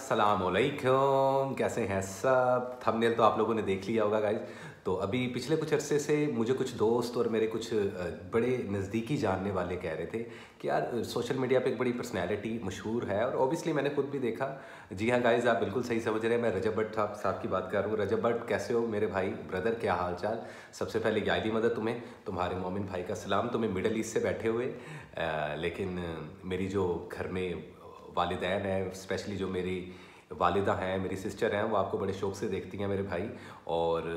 अस्सलामुअलैकुम, कैसे हैं सब। थंबनेल तो आप लोगों ने देख लिया होगा गाइज। तो अभी पिछले कुछ अरसे से मुझे कुछ दोस्त और मेरे कुछ बड़े नज़दीकी जानने वाले कह रहे थे कि यार सोशल मीडिया पे एक बड़ी पर्सनैलिटी मशहूर है, और ओबियसली मैंने खुद भी देखा। जी हाँ गाइज, आप बिल्कुल सही समझ रहे हैं, मैं रजब भट्ट साहब की बात कर रहा हूँ। रजब भट्ट, कैसे हो मेरे भाई, ब्रदर, क्या हाल चाल। सबसे पहले यादी मदद तुम्हें, तुम्हारे मोमिन भाई का सलाम। तुम्हें मिडल ईस्ट से बैठे हुए, लेकिन मेरी जो घर में वालिदैन है, स्पेशली जो मेरी वालिदा हैं, मेरी सिस्टर हैं, वो आपको बड़े शौक़ से देखती हैं मेरे भाई। और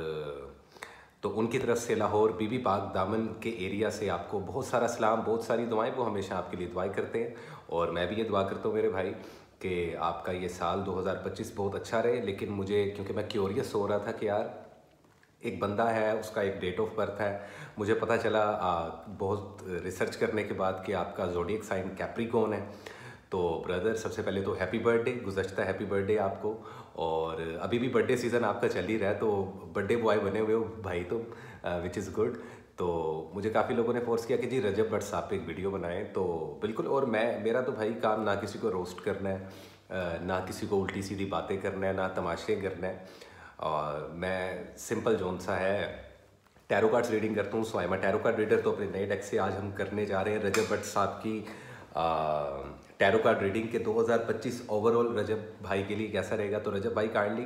तो उनकी तरफ से लाहौर बीबी पाक दामन के एरिया से आपको बहुत सारा सलाम, बहुत सारी दुआएं। वो हमेशा आपके लिए दुआएं करते हैं, और मैं भी ये दुआ करता हूँ मेरे भाई कि आपका ये साल 2025 बहुत अच्छा रहे। लेकिन मुझे, क्योंकि मैं क्यूरियस हो रहा था कि यार एक बंदा है, उसका एक डेट ऑफ बर्थ है, मुझे पता चला बहुत रिसर्च करने के बाद कि आपका ज़ोडिएक साइन कैप्रिकॉर्न है। तो ब्रदर, सबसे पहले तो हैप्पी बर्थडे, गुज़श्ता हैप्पी बर्थडे आपको। और अभी भी बर्थडे सीज़न आपका चल ही रहा है, तो बर्थडे बॉय बने हुए हो भाई तुम, विच इज़ गुड। तो मुझे काफ़ी लोगों ने फोर्स किया कि जी रजब भट्ट साहब पे एक वीडियो बनाएं, तो बिल्कुल। और मेरा तो भाई काम ना किसी को रोस्ट करना है, ना किसी को उल्टी सीधी बातें करना है, ना तमाशे करना है। और मैं सिंपल जोन सा है, टैरो कार्ड्स रीडिंग करता हूँ, so I am a tarot card reader. तो अपने नए डेक से आज हम करने जा रहे हैं रजब भट्ट साहब की टैरो कार्ड रीडिंग के 2025 ओवरऑल रजब भाई के लिए कैसा रहेगा। तो रजब भाई, काइंडली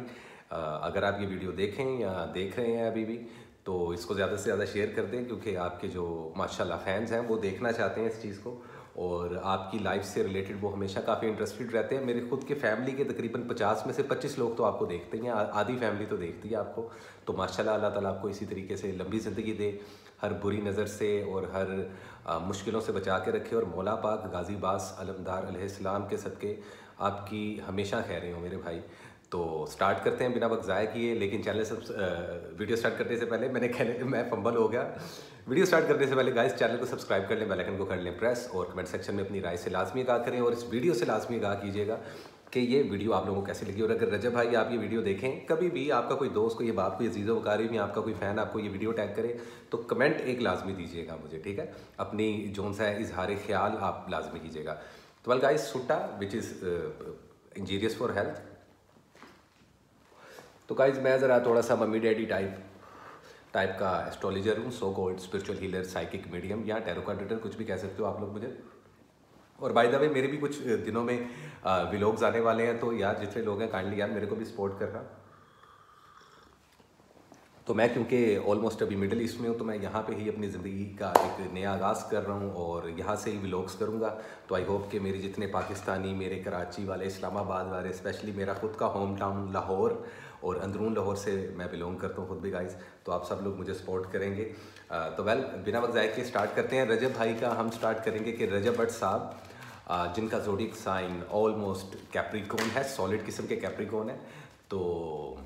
अगर आप ये वीडियो देखें या देख रहे हैं अभी भी, तो इसको ज़्यादा से ज़्यादा शेयर कर दें, क्योंकि आपके जो माशाल्लाह फैंस हैं वो देखना चाहते हैं इस चीज़ को, और आपकी लाइफ से रिलेटेड वो हमेशा काफ़ी इंटरेस्टेड रहते हैं। मेरे खुद के फैमिली के तकरीबन 50 में से 25 लोग तो आपको देखते ही हैं, आधी फैमिली तो देखती है आपको। तो माशाल्लाह अल्लाह ताला आपको इसी तरीके से लंबी ज़िंदगी दे, हर बुरी नज़र से और हर मुश्किलों से बचा के रखे, और मौला पाक गाजी बास अलमदार अलैहिस्सलाम के सदक़े आपकी हमेशा खैरें हो मेरे भाई। तो स्टार्ट करते हैं बिना वक्त ज़ाया किए। लेकिन चैनल से वीडियो स्टार्ट करने से पहले मैं फंबल हो गया। वीडियो स्टार्ट करने से पहले गाइस चैनल को सब्सक्राइब कर लें, बेल आइकन को कर लें प्रेस, और कमेंट सेक्शन में अपनी राय से लाजमी आगाह करें, और इस वीडियो से लाजमी आगाह कीजिएगा कि ये वीडियो आप लोगों को कैसी लगी। और अगर रजब भाई आप ये वीडियो देखें कभी भी, आपका कोई दोस्त, कोई बाप, कोई अजीज़ो वकारी में आपका कोई फ़ैन आपको ये वीडियो टैग करे, तो कमेंट एक लाजमी दीजिएगा मुझे, ठीक है। अपनी जोन सा इजहार ख्याल आप लाजमी कीजिएगा। तो well guys, Sutta which is injurious for health. तो गाइज मैं ज़रा थोड़ा सा मम्मी डैडी टाइप का एस्ट्रोलॉजर हूँ, so called spiritual healer, psychic medium, या टैरो कार्ड रीडर, कुछ भी कह सकते हो आप लोग मुझे। और बाय द वे, मेरे भी कुछ दिनों में व्लॉग्स आने वाले हैं, तो यार जितने लोग हैं काइंडली यार मेरे को भी सपोर्ट करना। तो मैं क्योंकि ऑलमोस्ट अभी मिडिल ईस्ट में हूँ, तो मैं यहाँ पे ही अपनी ज़िंदगी का एक नया आगाज़ कर रहा हूँ, और यहाँ से ही व्लॉग्स करूँगा। तो आई होप कि मेरे जितने पाकिस्तानी, मेरे कराची वाले, इस्लामाबाद वाले, स्पेशली मेरा खुद का होम टाउन लाहौर, और अंदरून लाहौर से मैं बिलोंग करता हूँ खुद भी गाइस, तो आप सब लोग मुझे सपोर्ट करेंगे। तो वेल, बिना वक्त ज़ाया के स्टार्ट करते हैं। रजब भाई का हम स्टार्ट करेंगे कि रजब भट्ट साहब, जिनका ज़ोडिएक साइन ऑलमोस्ट कैप्रिकॉर्न है, सॉलिड किस्म के कैप्रिकॉर्न है, तो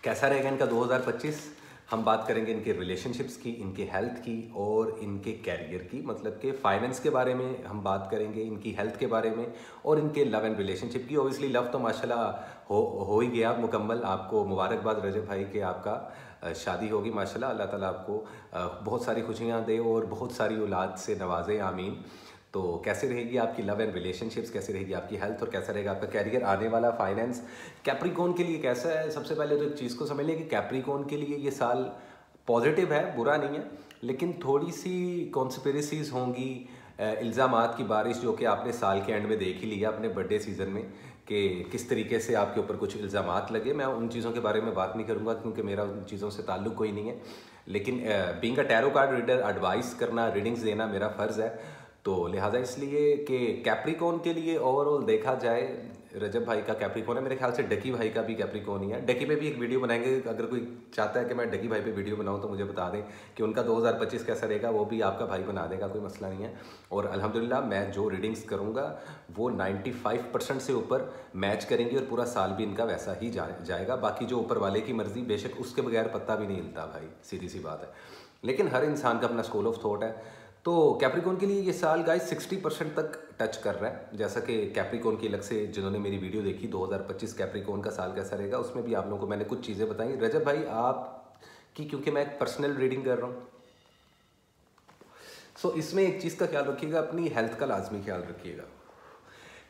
कैसा रहेगा इनका 2025। हम बात करेंगे इनके रिलेशनशिप्स की, इनके हेल्थ की, और इनके कैरियर की, मतलब कि फाइनेंस के बारे में हम बात करेंगे, इनकी हेल्थ के बारे में, और इनके लव एंड रिलेशनशिप की। ओबियसली लव तो माशाल्लाह हो ही गया मुकम्मल। आपको मुबारकबाद रजब भाई के, आपका शादी होगी माशाल्लाह। अल्लाह ताला आपको बहुत सारी खुशियाँ दे और बहुत सारी औलाद से नवाजे, आमीन। तो कैसे रहेगी आपकी लव एंड रिलेशनशिप्स, कैसे रहेगी आपकी हेल्थ, और कैसा रहेगा आपका कैरियर, आने वाला फाइनेंस। कैप्रिकॉर्न के लिए कैसा है, सबसे पहले तो एक चीज़ को समझ लें कि कैप्रिकॉर्न के लिए ये साल पॉजिटिव है, बुरा नहीं है, लेकिन थोड़ी सी कॉन्स्पिरेसीज होंगी, इल्ज़ामात की बारिश, जो कि आपने साल के एंड में देख ही लिया अपने बर्थडे सीज़न में, कि किस तरीके से आपके ऊपर कुछ इल्ज़ामात लगे। मैं उन चीज़ों के बारे में बात नहीं करूँगा, क्योंकि मेरा उन चीज़ों से ताल्लुक़ कोई नहीं है। लेकिन being a tarot card reader, advice करना, रीडिंग्स देना मेरा फ़र्ज़ है। तो लिहाजा इसलिए कि कैप्रिकॉर्न के लिए ओवरऑल देखा जाए, रजब भाई का कैप्रिकॉर्न है, मेरे ख्याल से डकी भाई का भी कैप्रिकॉर्न ही है। डकी पे भी एक वीडियो बनाएंगे, अगर कोई चाहता है कि मैं डकी भाई पे वीडियो बनाऊं तो मुझे बता दें कि उनका 2025 कैसा रहेगा, वो भी आपका भाई बना देगा, कोई मसला नहीं है। और अल्हम्दुलिल्लाह मैं जो रीडिंग्स करूँगा वो 95% से ऊपर मैच करेंगी, और पूरा साल भी इनका वैसा ही जाएगा। बाकी जो ऊपर वाले की मर्ज़ी, बेशक उसके बगैर पत्ता भी नहीं हिलता भाई, सीधी सी बात है। लेकिन हर इंसान का अपना स्कूल ऑफ थॉट है। तो कैप्रिकॉर्न के लिए ये साल गाइस 60% तक टच कर रहा है, जैसा कि कैप्रिकॉर्न की अलग से जिन्होंने मेरी वीडियो देखी 2025 कैप्रिकॉर्न का साल कैसा रहेगा, उसमें भी आप लोगों को मैंने कुछ चीज़ें बताई। रजब भाई आप की, क्योंकि मैं एक पर्सनल रीडिंग कर रहा हूँ, सो इसमें एक चीज़ का ख्याल रखिएगा, अपनी हेल्थ का लाजमी ख्याल रखिएगा।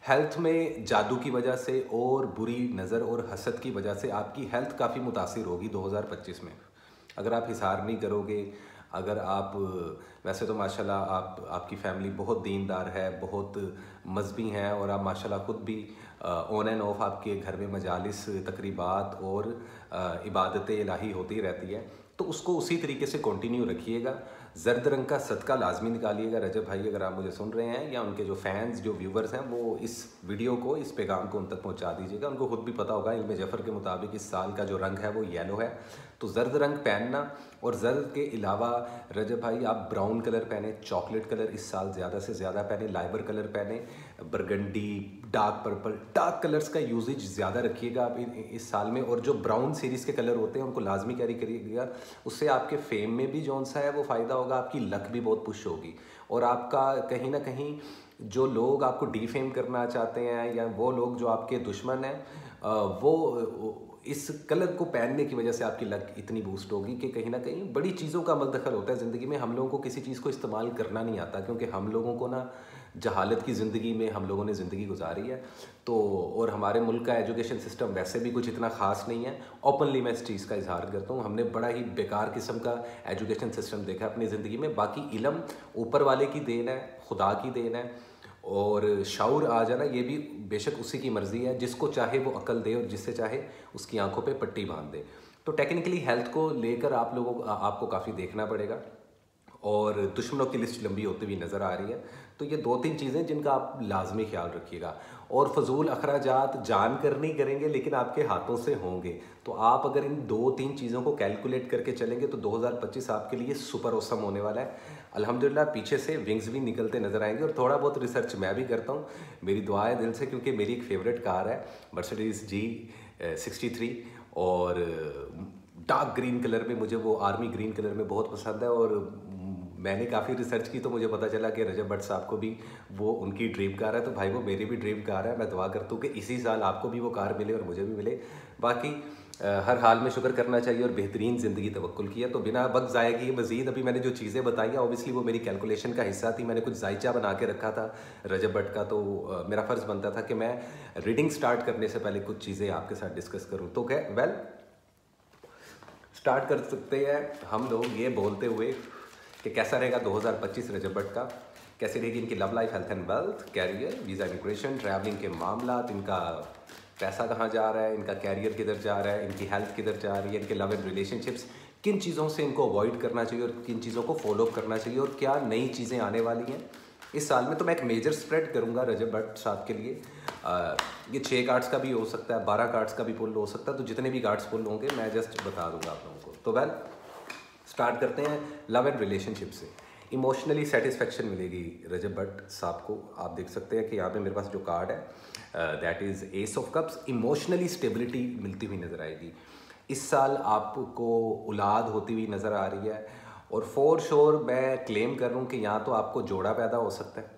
हेल्थ में जादू की वजह से और बुरी नज़र और हसद की वजह से आपकी हेल्थ काफ़ी मुतासिर होगी 2025 में। अगर आप हिसार नहीं करोगे, अगर आप, वैसे तो माशाल्लाह आपकी फैमिली बहुत दीनदार है, बहुत मज़हबी हैं, और आप माशाल्लाह खुद भी ऑन एंड ऑफ आपके घर में मजालिस, तकरीबात और इबादतें इलाही होती रहती है, तो उसको उसी तरीके से कंटिन्यू रखिएगा। जर्द रंग का सदका लाजमी निकालिएगा। रजब भाई अगर आप मुझे सुन रहे हैं, या उनके जो फैंस, जो व्यूवर्स हैं, वो इस वीडियो को, इस पैगाम को उन तक पहुंचा दीजिएगा। उनको खुद भी पता होगा, इल्म जफ़र के मुताबिक इस साल का जो रंग है वो येलो है, तो जर्द रंग पहनना। और जर्द के अलावा रजब भाई आप ब्राउन कलर पहने, चॉकलेट कलर इस साल ज़्यादा से ज़्यादा पहने, लाइवर कलर पहने, burgundy, dark purple, dark colours का यूजेज ज़्यादा रखिएगा आप इस साल में। और जो ब्राउन सीरीज़ के कलर होते हैं उनको लाजमी कैरी करिएगा। उससे आपके फेम में भी जौन सा है वो फ़ायदा होगा, आपकी लक भी बहुत पुश होगी, और आपका कहीं ना कहीं जो लोग आपको डीफेम करना चाहते हैं, या वो लोग जो आपके दुश्मन हैं, वो इस कलर को पहनने की वजह से आपकी लक इतनी बूस्ट होगी कि कहीं ना कहीं बड़ी चीज़ों का मद्दखल होता है ज़िंदगी में। हम लोगों को किसी चीज़ को इस्तेमाल करना नहीं आता, क्योंकि हम लोगों को ना जहालत की ज़िंदगी में हम लोगों ने ज़िंदगी गुजारी है। तो और हमारे मुल्क का एजुकेशन सिस्टम वैसे भी कुछ इतना ख़ास नहीं है। ओपनली मैं इस चीज़ का इजहार करता हूँ, हमने बड़ा ही बेकार किस्म का एजुकेशन सिस्टम देखा अपनी ज़िंदगी में। बाकी इल्म ऊपर वाले की देन है, खुदा की देन है, और शाऊर आ जाना ये भी बेशक उसी की मर्ज़ी है, जिसको चाहे वो अकल दे और जिससे चाहे उसकी आंखों पे पट्टी बांध दे। तो टेक्निकली हेल्थ को लेकर आपको काफ़ी देखना पड़ेगा, और दुश्मनों की लिस्ट लंबी होती हुई नज़र आ रही है। तो ये 2-3 चीज़ें जिनका आप लाजमी ख्याल रखिएगा। और फजूल अखराजात जान कर नहीं करेंगे, लेकिन आपके हाथों से होंगे। तो आप अगर इन 2-3 चीज़ों को कैलकुलेट करके चलेंगे तो 2025 आपके लिए सुपर ऑसम होने वाला है। अल्हम्दुलिल्लाह पीछे से विंग्स भी निकलते नज़र आएंगे, और थोड़ा बहुत रिसर्च मैं भी करता हूँ, मेरी दुआ है दिल से, क्योंकि मेरी एक फेवरेट कार है मर्सिडीज़ G63, और डार्क ग्रीन कलर में, मुझे वो आर्मी ग्रीन कलर में बहुत पसंद है। और मैंने काफ़ी रिसर्च की तो मुझे पता चला कि रजब भट्ट साहब को भी वो उनकी ड्रीम कार है, तो भाई वो मेरी भी ड्रीम कार है। मैं दुआ करता हूँ कि इसी साल आपको भी वो कार मिले और मुझे भी मिले। बाकी हर हाल में शुक्र करना चाहिए और बेहतरीन ज़िंदगी तवक्कुल किया। तो बिना वक्त ज़ाया किए मज़ीद अभी मैंने जो चीज़ें बताई हैं, ऑब्वियसली वो मेरी कैलकुलेशन का हिस्सा थी। मैंने कुछ जायचा बना के रखा था रजब भट्ट का, तो मेरा फ़र्ज़ बनता था कि मैं रीडिंग स्टार्ट करने से पहले कुछ चीज़ें आपके साथ डिस्कस करूँ। तो क्या वेल स्टार्ट कर सकते हैं हम लोग ये बोलते हुए कि कैसा रहेगा 2025 रजब भट्ट का, कैसे रहेगी इनकी love life, health and wealth, career, visa, immigration, travelling के मामला, इनका पैसा कहाँ जा रहा है, इनका कैरियर किधर जा रहा है, इनकी हेल्थ किधर जा रही है, इनके लव एंड रिलेशनशिप्स, किन चीज़ों से इनको अवॉइड करना चाहिए और किन चीज़ों को फॉलो करना चाहिए, और क्या नई चीज़ें आने वाली हैं इस साल में। तो मैं एक मेजर स्प्रेड करूँगा रजब भट्ट साहब के लिए। ये 6 कार्ड्स का भी हो सकता है, 12 कार्ड्स का भी पुल हो सकता है, तो जितने भी कार्ड्स पुल होंगे मैं जस्ट बता दूंगा आप लोगों को। तो वेल स्टार्ट करते हैं लव एंड रिलेशनशिप से। इमोशनली सेटिस्फेक्शन मिलेगी रजब भट्ट साहब को। आप देख सकते हैं कि यहाँ पे मेरे पास जो कार्ड है that is S of cups. Emotionally stability मिलती हुई नज़र आएगी इस साल, आपको औलाद होती हुई नज़र आ रही है। और फॉर श्योर मैं क्लेम कर रहा हूँ कि यहाँ तो आपको जोड़ा पैदा हो सकता है,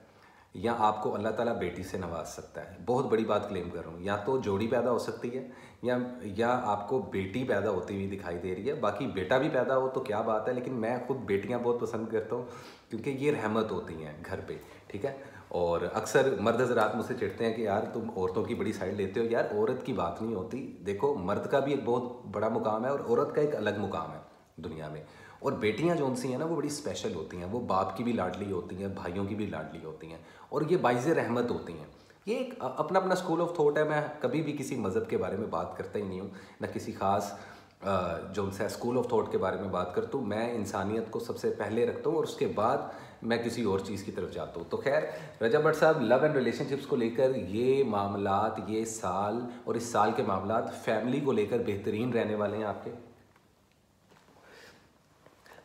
या आपको अल्लाह ताला बेटी से नवाज सकता है। बहुत बड़ी बात क्लेम कर रहा हूँ, या तो जोड़ी पैदा हो सकती है, या आपको बेटी पैदा होती हुई दिखाई दे रही है। बाकी बेटा भी पैदा हो तो क्या बात है, लेकिन मैं खुद बेटियाँ बहुत पसंद करता हूँ, क्योंकि ये रहमत होती हैं घर पे, ठीक है। और अक्सर मर्द हज़रात मुझसे चिढ़ते हैं कि यार तुम औरतों की बड़ी साइड लेते हो। यार औरत की बात नहीं होती, देखो मर्द का भी एक बहुत बड़ा मुकाम है और औरत का एक अलग मुकाम है दुनिया में। और बेटियां जो सी हैं ना वो बड़ी स्पेशल होती हैं, वो बाप की भी लाडली होती हैं, भाइयों की भी लाडली होती हैं, और ये बाइज़ रहमत होती हैं। ये एक अपना अपना स्कूल ऑफ थॉट है। मैं कभी भी किसी मज़हब के बारे में बात करता ही नहीं हूँ, ना किसी ख़ास जो उनसे स्कूल ऑफ थॉट के बारे में बात करता हूँ। मैं इंसानियत को सबसे पहले रखता हूँ और उसके बाद मैं किसी और चीज़ की तरफ जाता हूँ। तो खैर रजब भट्ट साहब लव एंड रिलेशनशिप्स को लेकर ये मामलात, ये साल और इस साल के मामलात फैमिली को लेकर बेहतरीन रहने वाले हैं आपके।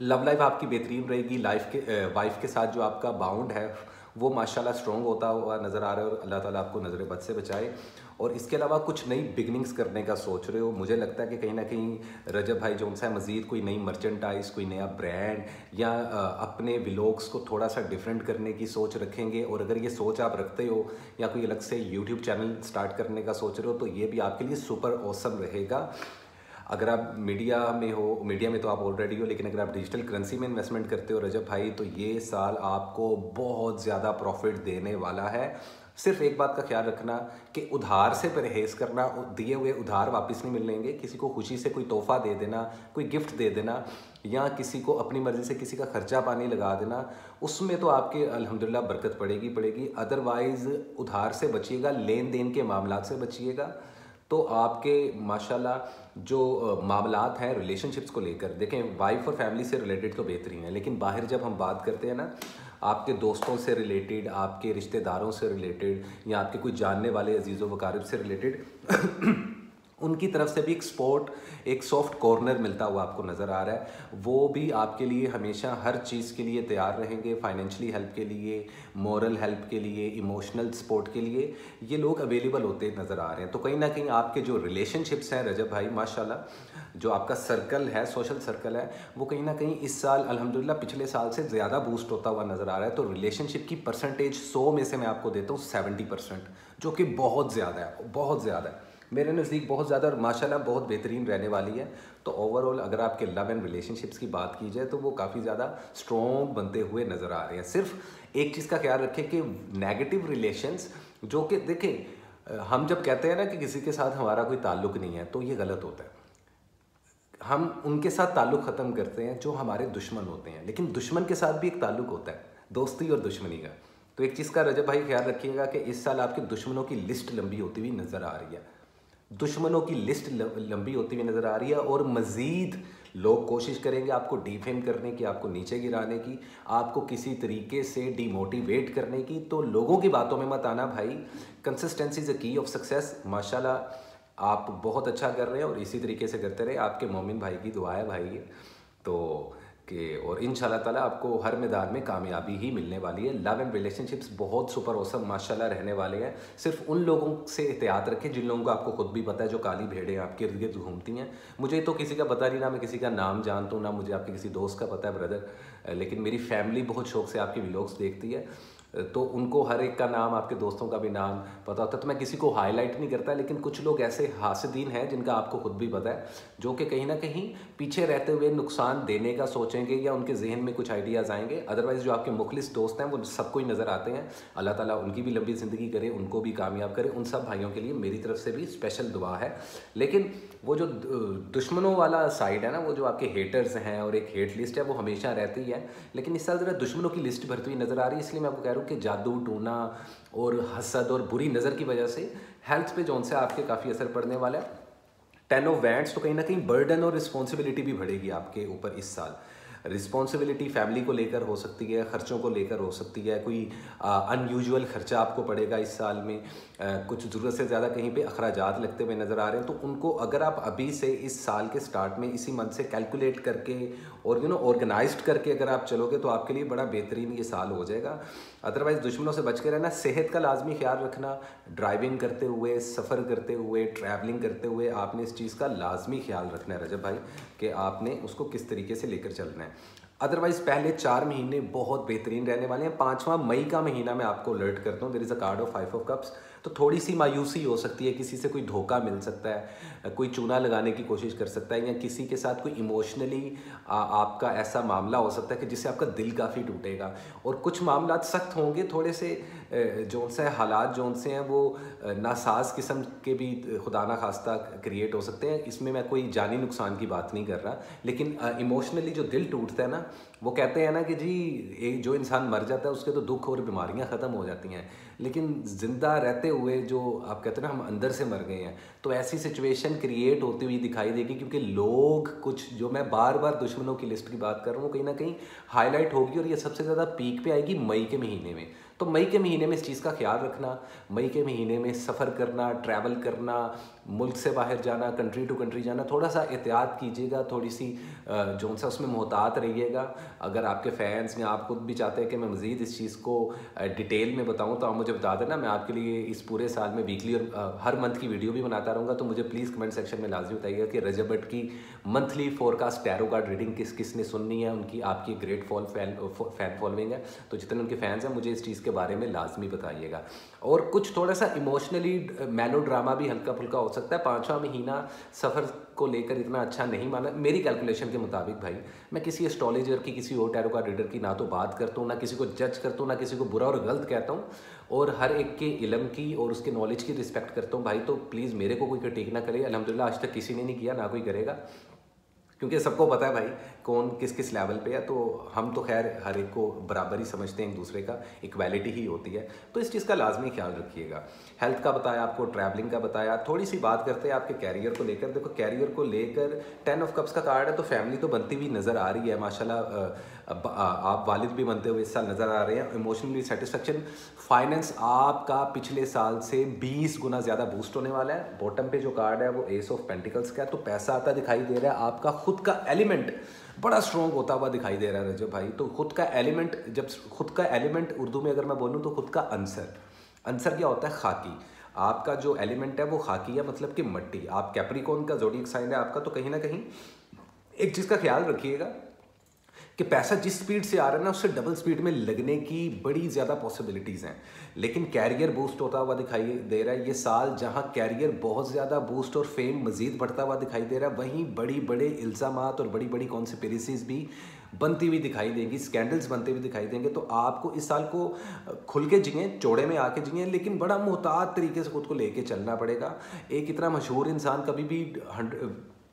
लव लाइफ आपकी बेहतरीन रहेगी। वाइफ के साथ जो आपका बाउंड है वो माशाल्लाह स्ट्रॉन्ग होता हुआ नज़र आ रहा है, और अल्लाह ताला आपको नज़र बद से बचाए। और इसके अलावा कुछ नई बिगनिंग्स करने का सोच रहे हो, मुझे लगता है कि कहीं ना कहीं रजब भाई जो है मज़ीद कोई नई मर्चेंटाइज, कोई नया ब्रांड, या अपने व्लॉग्स को थोड़ा सा डिफरेंट करने की सोच रखेंगे। और अगर ये सोच आप रखते हो, या कोई अलग से यूट्यूब चैनल स्टार्ट करने का सोच रहे हो, तो ये भी आपके लिए सुपर ऑसम रहेगा। अगर आप मीडिया में हो, मीडिया में तो आप ऑलरेडी हो, लेकिन अगर आप डिजिटल करेंसी में इन्वेस्टमेंट करते हो रजब भाई, तो ये साल आपको बहुत ज़्यादा प्रॉफिट देने वाला है। सिर्फ एक बात का ख्याल रखना कि उधार से परहेज़ करना, दिए हुए उधार वापस नहीं मिलेंगे। किसी को खुशी से कोई तोहफ़ा दे देना, कोई गिफ्ट दे देना, या किसी को अपनी मर्ज़ी से किसी का खर्चा पानी लगा देना, उसमें तो आपके अल्हम्दुलिल्लाह बरकत पड़ेगी। अदरवाइज़ उधार से बचिएगा, लेन देन के मामलात से बचिएगा। तो आपके माशाल्लाह जो मामलात हैं रिलेशनशिप्स को लेकर, देखें वाइफ और फैमिली से रिलेटेड तो बेहतरीन है, लेकिन बाहर जब हम बात करते हैं ना, आपके दोस्तों से रिलेटेड, आपके रिश्तेदारों से रिलेटेड, या आपके कोई जानने वाले अजीज़ व वकारिब से रिलेटेड उनकी तरफ से भी एक सॉफ्ट कॉर्नर मिलता हुआ आपको नज़र आ रहा है। वो भी आपके लिए हमेशा हर चीज़ के लिए तैयार रहेंगे, फाइनेंशियली हेल्प के लिए, मॉरल हेल्प के लिए, इमोशनल सपोर्ट के लिए ये लोग अवेलेबल होते नज़र आ रहे हैं। तो कहीं ना कहीं आपके जो रिलेशनशिप्स हैं रजब भाई, माशाल्लाह जो आपका सर्कल है, सोशल सर्कल है, वो कहीं ना कहीं इस साल अल्हम्दुलिल्लाह पिछले साल से ज़्यादा बूस्ट होता हुआ नज़र आ रहा है। तो रिलेशनशिप की परसेंटेज 100 में से मैं आपको देता हूँ 70%, जो कि बहुत ज़्यादा है, बहुत ज़्यादा है मेरे नज़दीक, बहुत ज़्यादा, और माशाल्लाह बहुत बेहतरीन रहने वाली है। तो ओवरऑल अगर आपके लव एंड रिलेशनशिप्स की बात की जाए तो वो काफ़ी ज़्यादा स्ट्रॉन्ग बनते हुए नज़र आ रहे हैं। सिर्फ एक चीज़ का ख्याल रखें कि नेगेटिव रिलेशंस, जो कि देखें हम जब कहते हैं ना कि किसी के साथ हमारा कोई ताल्लुक़ नहीं है, तो ये गलत होता है। हम उनके साथ ताल्लुक़ ख़त्म करते हैं जो हमारे दुश्मन होते हैं, लेकिन दुश्मन के साथ भी एक ताल्लुक़ होता है, दोस्ती और दुश्मनी का। तो एक चीज़ का रजब भाई ख्याल रखिएगा कि इस साल आपके दुश्मनों की लिस्ट लंबी होती हुई नज़र आ रही है, दुश्मनों की लिस्ट लंबी होती हुई नज़र आ रही है, और मज़ीद लोग कोशिश करेंगे आपको डिफेम करने की, आपको नीचे गिराने की, आपको किसी तरीके से डिमोटिवेट करने की। तो लोगों की बातों में मत आना भाई, consistency is the key of success. माशाल्लाह आप बहुत अच्छा कर रहे हैं और इसी तरीके से करते रहे, आपके मोमिन भाई की दुआ है भाई। तो और इंशाल्लाह ताला आपको हर मैदान में कामयाबी ही मिलने वाली है। लव एंड रिलेशनशिप्स बहुत सुपर औसम माशाल्लाह रहने वाले हैं। सिर्फ उन लोगों से एहतियात रखें जिन लोगों को आपको खुद भी पता है, जो काली भेड़ें आपके इर्द गिर्द घूमती हैं। मुझे तो किसी का पता नहीं, ना मैं किसी का नाम जानता हूँ, ना मुझे आपके किसी दोस्त का पता है ब्रदर, लेकिन मेरी फैमिली बहुत शौक से आपके व्लॉग्स देखती है, तो उनको हर एक का नाम, आपके दोस्तों का भी नाम पता होता है। तो मैं किसी को हाईलाइट नहीं करता, लेकिन कुछ लोग ऐसे हासिदीन हैं जिनका आपको खुद भी पता है, जो कि कहीं ना कहीं पीछे रहते हुए नुकसान देने का सोचेंगे, या उनके जहन में कुछ आइडियाज़ आएंगे। अदरवाइज़ जो आपके मुखलिस दोस्त हैं वो सबको ही नज़र आते हैं। अल्लाह ताला उनकी भी लंबी ज़िंदगी करे, उनको भी कामयाब करे। उन सब भाइयों के लिए मेरी तरफ से भी स्पेशल दुआ है। लेकिन वो जो दुश्मनों वाला साइड है ना, वो जो आपके हेटर्स हैं और एक हेट लिस्ट है, वो हमेशा रहती है, लेकिन इस साल ज़रा दुश्मनों की लिस्ट भरती हुई नज़र आ रही है। इसलिए मैं आपको कह रहा हूँ कि जादू टूना और हसद और बुरी नज़र की वजह से हेल्थ पे जौन से आपके काफ़ी असर पड़ने वाला है। 10 ऑफ वैंड्स, तो कहीं ना कहीं बर्डन और रिस्पॉन्सिबिलिटी भी बढ़ेगी आपके ऊपर इस साल। रिस्पॉन्सिबिलिटी फैमिली को लेकर हो सकती है, ख़र्चों को लेकर हो सकती है, कोई अनयूजुअल ख़र्चा आपको पड़ेगा इस साल में, कुछ ज़रूरत से ज़्यादा कहीं पे अखराजात लगते हुए नज़र आ रहे हैं। तो उनको अगर आप अभी से इस साल के स्टार्ट में इसी मंथ से कैलकुलेट करके और ऑर्गेनाइज्ड करके अगर आप चलोगे तो आपके लिए बड़ा बेहतरीन ये साल हो जाएगा। अदरवाइज़ दुश्मनों से बच के रहना, सेहत का लाजमी ख्याल रखना। ड्राइविंग करते हुए, सफ़र करते हुए, ट्रैवलिंग करते हुए आपने इस चीज़ का लाजमी ख्याल रखना है रजब भाई, कि आपने उसको किस तरीके से लेकर चलना है। अदरवाइज़ पहले 4 महीने बहुत बेहतरीन रहने वाले हैं। 5वां मई का महीना मैं आपको अलर्ट करता हूँ, there is a card of 5 of cups. तो थोड़ी सी मायूसी हो सकती है, किसी से कोई धोखा मिल सकता है, कोई चूना लगाने की कोशिश कर सकता है, या किसी के साथ कोई इमोशनली आपका ऐसा मामला हो सकता है कि जिससे आपका दिल काफ़ी टूटेगा। और कुछ मामला सख्त होंगे, थोड़े से जो से हालात जो से हैं वो नासाज किस्म के भी खुदा ना खास्ता क्रिएट हो सकते हैं। इसमें मैं कोई जानी नुकसान की बात नहीं कर रहा, लेकिन इमोशनली जो दिल टूटता है ना, वो कहते हैं ना कि जी एक जो इंसान मर जाता है उसके तो दुख और बीमारियां ख़त्म हो जाती हैं, लेकिन ज़िंदा रहते हुए जो आप कहते हैं ना हम अंदर से मर गए हैं, तो ऐसी सिचुएशन क्रिएट होती हुई दिखाई देगी। क्योंकि लोग कुछ, जो मैं बार बार दुश्मनों की लिस्ट की बात कर रहा हूँ, कहीं ना कहीं हाईलाइट होगी, और ये सबसे ज़्यादा पीक पे आएगी मई के महीने में। तो मई के महीने में इस चीज़ का ख्याल रखना, मई के महीने में सफ़र करना, ट्रैवल करना, मुल्क से बाहर जाना, कंट्री टू कंट्री जाना, थोड़ा सा एहतियात कीजिएगा, थोड़ी सी जो सा उसमें मोहतात रहिएगा। अगर आपके फैंस या आप खुद भी चाहते हैं कि मैं मज़ीद इस चीज़ को डिटेल में बताऊं, तो आप मुझे बता देना। मैं आपके लिए इस पूरे साल में वीकली और हर मंथ की वीडियो भी बनाता रहूँगा। तो मुझे प्लीज़ कमेंट सेक्शन में लाजमी बताइएगा कि रजब भट्ट की monthly forecast tarot card reading किस किस ने सुननी है, उनकी आपकी ग्रेट फैन फॉलोइंग है। तो जितने उनके फैंस हैं, मुझे इस चीज़ के उसके बारे में लाजमी बताइएगा। और कुछ थोड़ा सा इमोशनली मेलो ड्रामा भी हल्का फुल्का हो सकता है। 5वां महीना सफ़र को लेकर इतना अच्छा नहीं माना मेरी कैलकुलेशन के मुताबिक भाई। मैं किसी एस्ट्रोलॉजर की, किसी और टैरो कार्ड रीडर की ना तो बात करता हूँ, ना किसी को जज करता हूँ, ना किसी को बुरा और गलत कहता हूँ, और हर एक के इल्म की और उसके नॉलेज की रिस्पेक्ट करता हूँ भाई। तो प्लीज़ मेरे को कोई क्रिटिक ना करे, अल्हम्दुलिल्लाह आज तक किसी ने नहीं किया, ना कोई करेगा, क्योंकि सबको पता है भाई कौन किस किस लेवल पे है। तो हम तो खैर हर एक को बराबर ही समझते हैं, एक दूसरे का इक्वालिटी ही होती है। तो इस चीज़ का लाजमी ख्याल रखिएगा। हेल्थ का बताया आपको, ट्रैवलिंग का बताया। थोड़ी सी बात करते हैं आपके कैरियर को लेकर। देखो कैरियर को लेकर 10 ऑफ कप्स का कार्ड है, तो फैमिली तो बनती हुई नज़र आ रही है माशाल्लाह। आप वालिद भी बनते हुए इस साल नज़र आ रहे हैं। इमोशनली सेटिस्फेक्शन, फाइनेंस आपका पिछले साल से 20 गुना ज़्यादा बूस्ट होने वाला है। बॉटम पे जो कार्ड है वो एस ऑफ पेंटिकल्स का है, तो पैसा आता दिखाई दे रहा है। आपका खुद का एलिमेंट बड़ा स्ट्रॉन्ग होता हुआ दिखाई दे रहा है रजब भाई। तो खुद का एलिमेंट, जब खुद का एलिमेंट उर्दू में अगर मैं बोलूँ तो खुद का आंसर क्या होता है? खाकी। आपका जो एलिमेंट है वो खाकी है, मतलब कि मट्टी। आप कैप्रिकॉर्न का ज़ोडिएक साइन है आपका, तो कहीं ना कहीं एक चीज़ का ख्याल रखिएगा कि पैसा जिस स्पीड से आ रहा है ना उससे डबल स्पीड में लगने की बड़ी ज़्यादा पॉसिबिलिटीज़ हैं। लेकिन कैरियर बूस्ट होता हुआ दिखाई दे रहा है ये साल। जहां कैरियर बहुत ज़्यादा बूस्ट और फेम मज़ीद बढ़ता हुआ दिखाई दे रहा है, वहीं बड़ी बड़े इल्ज़ामात और बड़ी बड़ी कॉन्स्पिरेसीज़ भी बनती हुई दिखाई देंगी, स्कैंडल्स बनते हुए दिखाई देंगे। तो आपको इस साल को खुल के जिए, चौड़े में आके जिए, लेकिन बड़ा मोहतात तरीके से खुद को लेके चलना पड़ेगा। एक इतना मशहूर इंसान कभी भी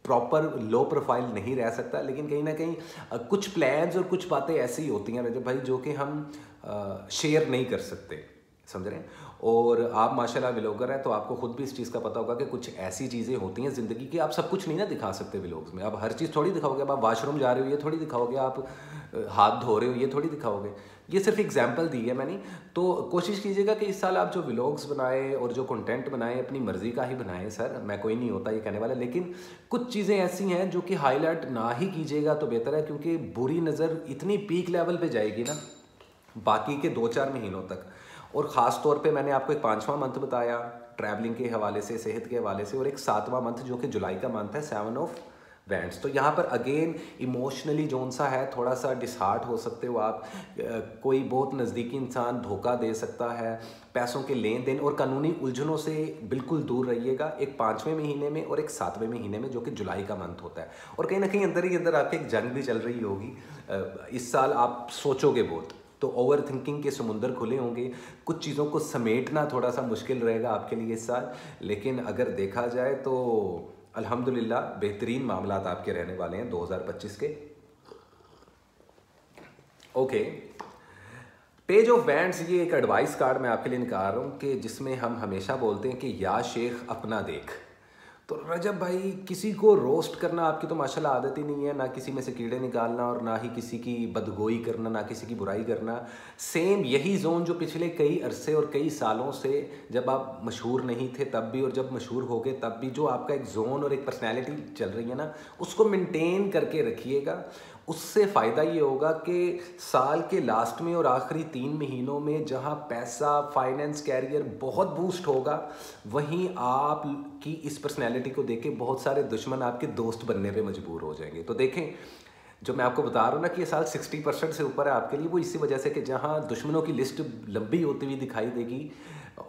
प्रॉपर लो प्रोफाइल नहीं रह सकता, लेकिन कहीं ना कहीं कुछ प्लान्स और कुछ बातें ऐसी होती हैं रजब भाई जो कि हम शेयर नहीं कर सकते, समझ रहे हैं। और आप माशाल्लाह व्लॉगर हैं, तो आपको खुद भी इस चीज़ का पता होगा कि कुछ ऐसी चीज़ें होती हैं ज़िंदगी की, आप सब कुछ नहीं ना दिखा सकते व्लॉग्स में। आप हर चीज़ थोड़ी दिखाओगे। अब आप वाशरूम जा रहे हो ये थोड़ी दिखाओगे, आप हाथ धो रहे हो ये थोड़ी दिखाओगे। ये सिर्फ एग्जाम्पल दी है मैंने। तो कोशिश कीजिएगा कि इस साल आप जो व्लॉग्स बनाए और जो कंटेंट बनाए अपनी मर्ज़ी का ही बनाएं। सर मैं कोई नहीं होता ये कहने वाला, लेकिन कुछ चीज़ें ऐसी हैं जो कि हाईलाइट ना ही कीजिएगा तो बेहतर है, क्योंकि बुरी नज़र इतनी पीक लेवल पे जाएगी ना बाकी के 2-4 महीनों तक। और ख़ास तौर पे मैंने आपको एक 5वां मंथ बताया ट्रैवलिंग के हवाले से, सेहत के हवाले से, और एक 7वां मंथ जो कि जुलाई का मंथ है, 7 ऑफ वैंड्स। तो यहाँ पर अगेन इमोशनली जोन सा है, थोड़ा सा डिसहार्ट हो सकते हो आप। कोई बहुत नज़दीकी इंसान धोखा दे सकता है, पैसों के लेन देन और कानूनी उलझनों से बिल्कुल दूर रहिएगा, एक 5वें महीने में और एक 7वें महीने में जो कि जुलाई का मंथ होता है। और कहीं ना कहीं अंदर ही अंदर आपके एक जंग भी चल रही होगी। इस साल आप सोचोगे बहुत, तो ओवर थिंकिंग के समुंदर खुले होंगे। कुछ चीज़ों को समेटना थोड़ा सा मुश्किल रहेगा आपके लिए इस साल, लेकिन अगर देखा जाए तो अल्हम्दुलिल्लाह बेहतरीन मामलात आपके रहने वाले हैं 2025 के। ओके, पेज ऑफ वैंड्स, ये एक एडवाइस कार्ड मैं आपके लिए निकाल रहा हूँ कि जिसमें हम हमेशा बोलते हैं कि या शेख अपना देख। तो रजब भाई किसी को रोस्ट करना आपकी तो माशाल्लाह आदत ही नहीं है, ना किसी में से कीड़े निकालना और ना ही किसी की बदगोई करना, ना किसी की बुराई करना। सेम यही जोन जो पिछले कई अरसे और कई सालों से, जब आप मशहूर नहीं थे तब भी और जब मशहूर हो गए तब भी, जो आपका एक जोन और एक पर्सनैलिटी चल रही है ना, उसको मेंटेन करके रखिएगा। उससे फ़ायदा ये होगा कि साल के लास्ट में और आखिरी 3 महीनों में जहाँ पैसा, फाइनेंस, कैरियर बहुत बूस्ट होगा, वहीं आप की इस पर्सनैलिटी को देख के बहुत सारे दुश्मन आपके दोस्त बनने पे मजबूर हो जाएंगे। तो देखें, जो मैं आपको बता रहा हूँ ना कि ये साल 60% से ऊपर है आपके लिए, वो इसी वजह से कि जहाँ दुश्मनों की लिस्ट लंबी होती हुई दिखाई देगी,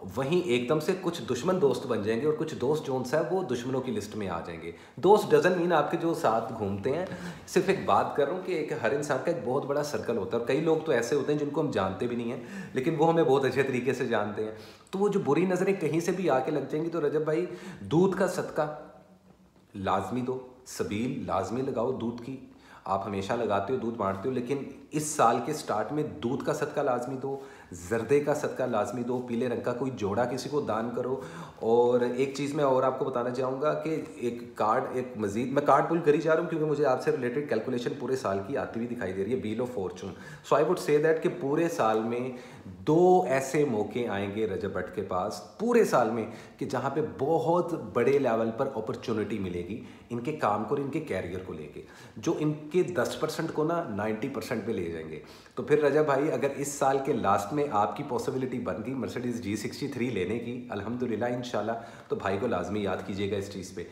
वहीं एकदम से कुछ दुश्मन दोस्त बन जाएंगे और कुछ दोस्त जो है वो दुश्मनों की लिस्ट में आ जाएंगे। दोस्त डजन मीन आपके जो साथ घूमते हैं। सिर्फ एक बात कर रहा हूँ कि एक हर इंसान का एक बहुत बड़ा सर्कल होता है, और कई लोग तो ऐसे होते हैं जिनको हम जानते भी नहीं हैं, लेकिन वो हमें बहुत अच्छे तरीके से जानते हैं। तो वो जो बुरी नज़रें कहीं से भी आके लग जाएंगी, तो रजब भाई दूध का सदका लाजमी दो, सबील लाजमी लगाओ दूध की। आप हमेशा लगाते हो, दूध बांटते हो, लेकिन इस साल के स्टार्ट में दूध का सदका लाजमी दो, जर्दे का सदका लाजमी दो, पीले रंग का कोई जोड़ा किसी को दान करो। और एक चीज़ मैं और आपको बताना चाहूँगा कि एक कार्ड, एक मज़ीद मैं कार्ड पुल करी जा रहा हूँ क्योंकि मुझे आपसे रिलेटेड कैलकुलेशन पूरे साल की आती हुई दिखाई दे रही है, wheel of Fortune. So I would say that कि पूरे साल में 2 ऐसे मौके आएंगे रजब भट्ट के पास पूरे साल में कि जहाँ पे बहुत बड़े लेवल पर अपॉर्चुनिटी मिलेगी इनके काम को और इनके कैरियर को लेके, जो इनके 10% को ना 90% पे ले जाएंगे। तो फिर रजब भाई अगर इस साल के लास्ट में आपकी पॉसिबिलिटी बन गई मर्सिडीज़ G63 लेने की, अल्हम्दुलिल्लाह इंशाल्लाह, तो भाई को लाजमी याद कीजिएगा इस चीज़ पे।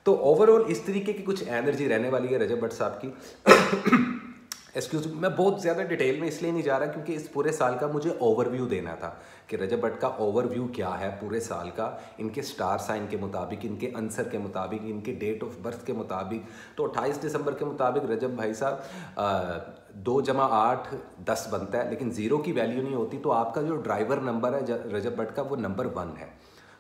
तो ओवरऑल इस तरीके की कुछ एनर्जी रहने वाली है रजब भट्ट साहब की। एक्सक्यूज मी, मैं बहुत ज़्यादा डिटेल में इसलिए नहीं जा रहा क्योंकि इस पूरे साल का मुझे ओवरव्यू देना था कि रजब भट्ट का ओवरव्यू क्या है पूरे साल का, इनके स्टार साइन के मुताबिक, इनके आंसर के मुताबिक, इनके डेट ऑफ बर्थ के मुताबिक। तो 28 दिसंबर के मुताबिक रजब भाई साहब 2 जमा 8 10 बनता है, लेकिन ज़ीरो की वैल्यू नहीं होती। तो आपका जो ड्राइवर नंबर है रजब भट्ट का, वो नंबर 1 है।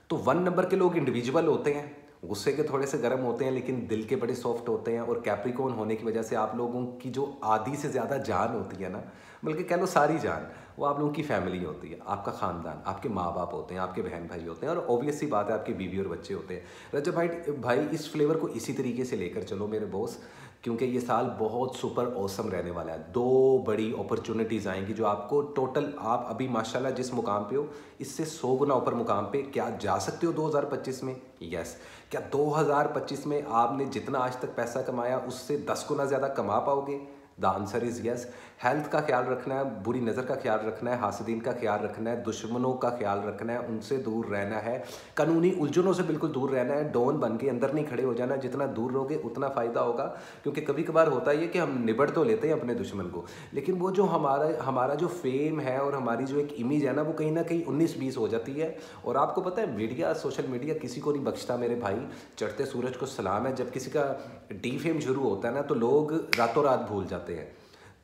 तो 1 नंबर के लोग इंडिविजुअल होते हैं, गुस्से के थोड़े से गर्म होते हैं, लेकिन दिल के बड़े सॉफ्ट होते हैं। और कैप्रिकॉर्न होने की वजह से आप लोगों की जो आधी से ज़्यादा जान होती है ना, बल्कि कह लो सारी जान, वो आप लोगों की फैमिली होती है, आपका ख़ानदान, आपके माँ बाप होते हैं, आपके बहन भाई होते हैं, और ऑब्वियस सी बात है आपकी बीवी और बच्चे होते हैं। रजब भाई इस फ्लेवर को इसी तरीके से लेकर चलो मेरे बॉस, क्योंकि ये साल बहुत सुपर ऑसम रहने वाला है। 2 बड़ी अपॉर्चुनिटीज़ आएंगी जो आपको टोटल, आप अभी माशाल्लाह जिस मुकाम पे हो इससे 100 गुना ऊपर मुकाम पे क्या जा सकते हो 2025 में। यस, क्या 2025 में आपने जितना आज तक पैसा कमाया उससे 10 गुना ज़्यादा कमा पाओगे? The answer is yes. Health का ख्याल रखना है, बुरी नज़र का ख्याल रखना है, हासिदीन का ख्याल रखना है, दुश्मनों का ख्याल रखना है, उनसे दूर रहना है, कानूनी उलझनों से बिल्कुल दूर रहना है, डॉन बन के अंदर नहीं खड़े हो जाना। जितना दूर रहोगे उतना फ़ायदा होगा, क्योंकि कभी कभार होता ही है कि हम निबड़ तो लेते हैं अपने दुश्मन को, लेकिन वो जो हमारा जो फेम है और हमारी जो एक इमेज है ना, वो कहीं ना कहीं 19-20 हो जाती है। और आपको पता है मीडिया, सोशल मीडिया किसी को नहीं बख्शता मेरे भाई, चढ़ते सूरज को सलाम है। जब किसी का डी फेम शुरू होता है ना, तो लोग रातों रात भूल जाते हैं।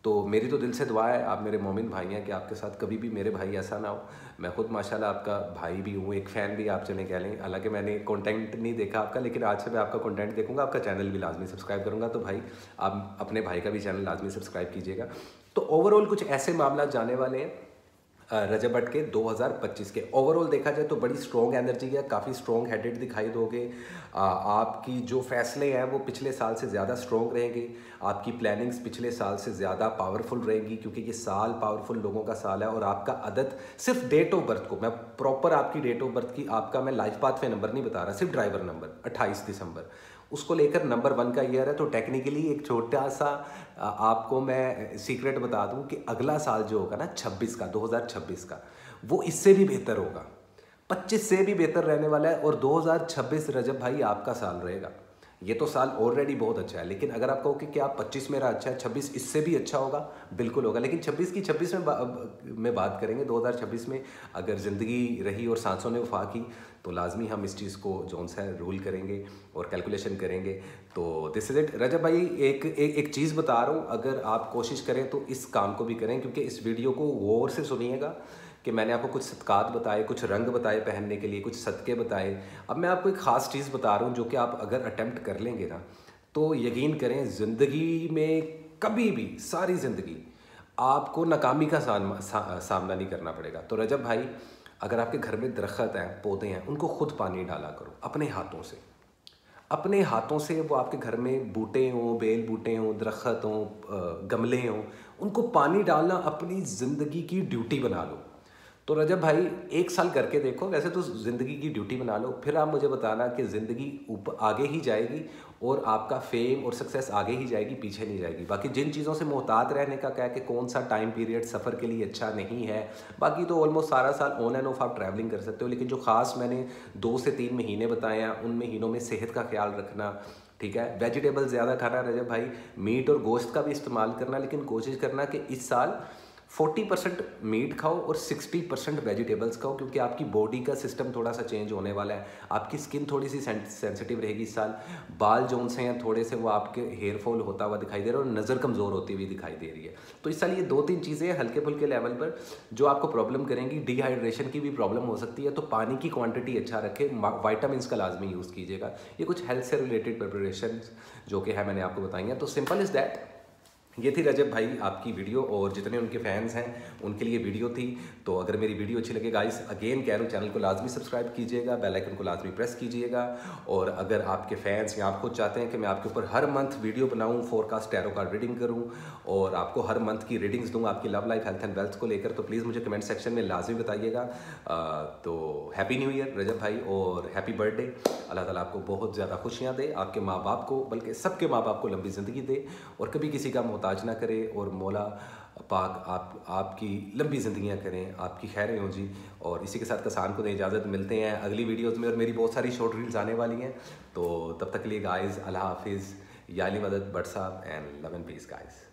तो मेरी तो दिल से दुआ है, आप मेरे मोमिन भाई हैं, कि आपके साथ कभी भी मेरे भाई ऐसा ना हो। मैं खुद माशाल्लाह आपका भाई भी हूँ, एक फ़ैन भी आप चले कह लें। हालांकि मैंने कंटेंट नहीं देखा आपका, लेकिन आज से मैं आपका कंटेंट देखूंगा, आपका चैनल भी लाजमी सब्सक्राइब करूँगा। तो भाई आप अपने भाई का भी चैनल लाजमी सब्सक्राइब कीजिएगा। तो ओवरऑल कुछ ऐसे मामला जाने वाले हैं रजब भट्ट के 2025 के। ओवरऑल देखा जाए तो बड़ी स्ट्रॉन्ग एनर्जी है, काफ़ी स्ट्रॉन्ग हेडेड दिखाई दोगे। आपकी जो फैसले हैं वो पिछले साल से ज़्यादा स्ट्रॉन्ग रहेंगे, आपकी प्लानिंग्स पिछले साल से ज़्यादा पावरफुल रहेंगी, क्योंकि ये साल पावरफुल लोगों का साल है। और आपका अदद सिर्फ डेट ऑफ बर्थ को, मैं प्रॉपर आपकी डेट ऑफ बर्थ की, आपका मैं लाइफ पाथ पे नंबर नहीं बता रहा, सिर्फ ड्राइवर नंबर 28 दिसंबर, उसको लेकर नंबर 1 का ईयर है। तो टेक्निकली एक छोटा सा आपको मैं सीक्रेट बता दूं कि अगला साल जो होगा ना 26 का, 2026 का, वो इससे भी बेहतर होगा, 25 से भी बेहतर रहने वाला है। और 2026 रजब भाई आपका साल रहेगा। ये तो साल ऑलरेडी बहुत अच्छा है, लेकिन अगर आप कहो कि क्या 25 मेरा अच्छा है, 26 इससे भी अच्छा होगा, बिल्कुल होगा। लेकिन 26 की 26 में बात करेंगे। 2026 में अगर ज़िंदगी रही और सांसों ने वफा की, तो लाजमी हम इस चीज़ को जोन सा रूल करेंगे और कैलकुलेशन करेंगे। तो दिस इज़ इट रजब भाई। एक चीज़ बता रहा हूँ, अगर आप कोशिश करें तो इस काम को भी करें, क्योंकि इस वीडियो को गौर से सुनिएगा कि मैंने आपको कुछ सदकात बताए, कुछ रंग बताए पहनने के लिए, कुछ सदक़े बताए। अब मैं आपको एक ख़ास चीज़ बता रहा हूँ जो कि आप अगर अटेम्प्ट कर लेंगे ना, तो यकीन करें ज़िंदगी में कभी भी, सारी ज़िंदगी आपको नाकामी का सामना नहीं करना पड़ेगा। तो रजब भाई, अगर आपके घर में दरख्त हैं, पौधे हैं, उनको खुद पानी डाला करो अपने हाथों से। अपने हाथों से, वो आपके घर में बूटे हों, बेल बूटे हों, दरख्त हों, गमले हों, उनको पानी डालना अपनी ज़िंदगी की ड्यूटी बना लो। तो रजब भाई 1 साल करके देखो, वैसे तो ज़िंदगी की ड्यूटी बना लो, फिर आप मुझे बताना कि ज़िंदगी ऊपर आगे ही जाएगी और आपका फेम और सक्सेस आगे ही जाएगी, पीछे नहीं जाएगी। बाकी जिन चीज़ों से मोहतात रहने का क्या है कि कौन सा टाइम पीरियड सफ़र के लिए अच्छा नहीं है, बाकी तो ऑलमोस्ट सारा साल ऑन एंड ऑफ आप ट्रैवलिंग कर सकते हो। लेकिन जो ख़ास मैंने 2 से 3 महीने बताए हैं, उन महीनों में सेहत का ख्याल रखना, ठीक है, वेजिटेबल ज़्यादा खाना रजब भाई, मीट और गोश्त का भी इस्तेमाल करना, लेकिन कोशिश करना कि इस साल 40% मीट खाओ और 60% वेजिटेबल्स खाओ, क्योंकि आपकी बॉडी का सिस्टम थोड़ा सा चेंज होने वाला है। आपकी स्किन थोड़ी सी सेंसिटिव रहेगी इस साल। बाल जोन से हैं थोड़े से, वो आपके हेयर फॉल होता हुआ दिखाई दे रहा है और नज़र कमज़ोर होती हुई दिखाई दे रही है। तो इस साल ये 2-3 चीज़ें हल्के फुल्के लेवल पर जो आपको प्रॉब्लम करेंगी। डिहाइड्रेशन की भी प्रॉब्लम हो सकती है, तो पानी की क्वान्टिटी अच्छा रखें, वाइटामिन का लाजमी यूज़ कीजिएगा। ये कुछ हेल्थ से रिलेटेड प्रिपरेशन जो कि है मैंने आपको बताई हैं। तो सिंपल इज़ दैट। ये थी रजब भाई आपकी वीडियो, और जितने उनके फैंस हैं उनके लिए वीडियो थी। तो अगर मेरी वीडियो अच्छी लगे गाइस, अगेन कह रहा हूँ, चैनल को लाजमी सब्सक्राइब कीजिएगा, बेल आइकन को लाजमी प्रेस कीजिएगा। और अगर आपके फैंस या आप खुद चाहते हैं कि मैं आपके ऊपर हर मंथ वीडियो बनाऊँ, फोरकास्ट टैरो कार्ड रीडिंग करूँ और आपको हर मंथ की रीडिंग्स दूँ आपकी love life, health and wealth को लेकर, तो प्लीज़ मुझे कमेंट सेक्शन में लाजमी बताइएगा। तो हैप्पी न्यू ईयर रजब भाई, और हैप्पी बर्थडे। अल्लाह ताला आपको बहुत ज़्यादा खुशियाँ दे, आपके माँ बाप को, बल्कि सबके माँ बाप को लंबी ज़िंदगी दे और कभी किसी का मोहताज ना करे। और मौला पाक आपकी लंबी ज़िंदगियाँ करें, आपकी खैरें हों जी। और इसी के साथ कसान को दे इजाज़त, मिलते हैं अगली वीडियोस में। और मेरी बहुत सारी शॉर्ट रील्स आने वाली हैं, तो तब तक के लिए गाइस अल्लाह हाफिज़, या अली मदद, बट साहब, and love and peace guys.